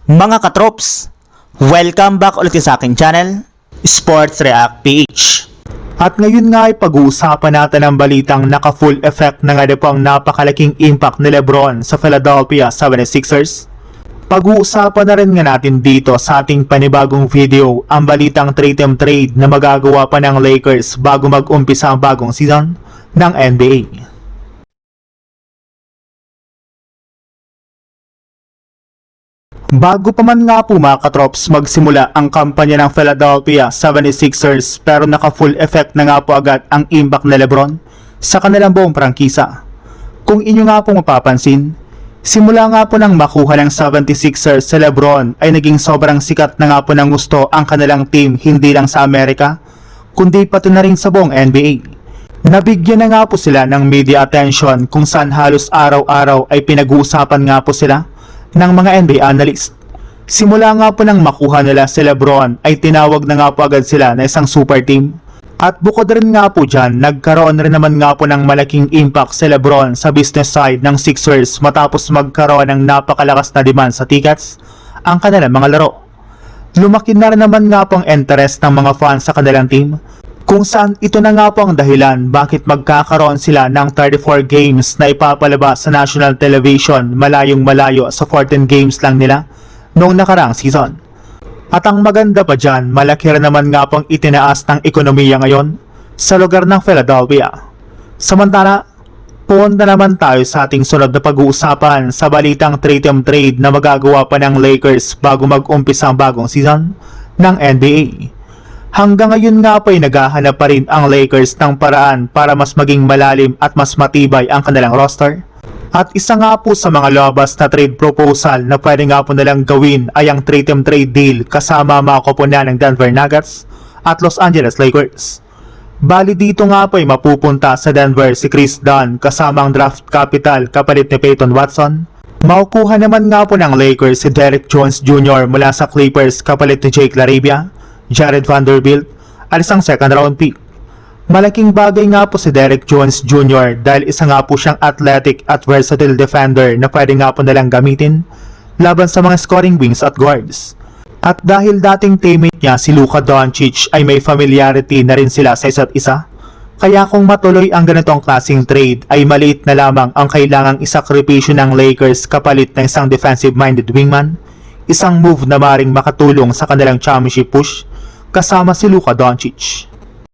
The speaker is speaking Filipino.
Mga katrops, welcome back ulit sa aking channel, Sports React PH. At ngayon nga ay pag-uusapan natin ang balitang naka-full effect na nga po ang napakalaking impact ni Lebron sa Philadelphia 76ers. Pag-uusapan na rin nga natin dito sa ating panibagong video ang balitang 3-team trade na magagawa pa ng Lakers bago mag-umpisa ang bagong season ng NBA. Bago pa man nga po mga katrops magsimula ang kampanya ng Philadelphia 76ers pero naka-full effect na nga po agad ang impact ni Lebron sa kanilang buong prangkisa. Kung inyo nga po mapapansin, simula nga po nang makuha ng 76ers si Lebron ay naging sobrang sikat na nga po ng gusto ang kanilang team hindi lang sa Amerika kundi pati na rin sa buong NBA. Nabigyan na nga po sila ng media attention kung saan halos araw-araw ay pinag-uusapan nga po sila ng mga NBA analyst. Simula nga po nang makuha nila si Lebron ay tinawag na nga po agad sila na isang super team. At bukod rin nga po dyan, nagkaroon rin naman nga po ng malaking impact si Lebron sa business side ng Sixers matapos magkaroon ng napakalakas na demand sa tickets ang kanilang mga laro. Lumaki na rin naman nga po ang interest ng mga fans sa kanilang team kung saan ito na nga po ang dahilan bakit magkakaroon sila ng 34 games na ipapalabas sa national television malayong malayo sa 14 games lang nila noong nakaraang season. At ang maganda pa dyan, malaki rin naman nga pong itinaas ng ekonomiya ngayon sa lugar ng Philadelphia. Samantala, punta naman tayo sa ating sunod na pag-uusapan sa balitang 3-team trade na magagawa pa ng Lakers bago mag-umpisa ang bagong season ng NBA. Hanggang ngayon nga po ay naghahanap pa rin ang Lakers ng paraan para mas maging malalim at mas matibay ang kanilang roster. At isa nga po sa mga labas na trade proposal na pwede nga po nilang gawin ay ang 3-team trade deal kasama mga koponan ng Denver Nuggets at Los Angeles Lakers. Bali dito nga po ay mapupunta sa Denver si Chris Dunn kasama ang draft capital kapalit ni Peyton Watson. Makukuha naman nga po ng Lakers si Derrick Jones Jr. mula sa Clippers kapalit ni Jake LaRavia, Jared Vanderbilt at isang second round pick. Malaking bagay nga po si Derrick Jones Jr. dahil isa nga po siyang athletic at versatile defender na pwede nga po nalang gamitin laban sa mga scoring wings at guards. At dahil dating teammate niya si Luka Doncic ay may familiarity na rin sila sa isa't isa, kaya kung matuloy ang ganitong klaseng trade ay maliit na lamang ang kailangang isakripisyo ng Lakers kapalit ng isang defensive-minded wingman, isang move na maring makatulong sa kanilang championship push kasama si Luka Doncic.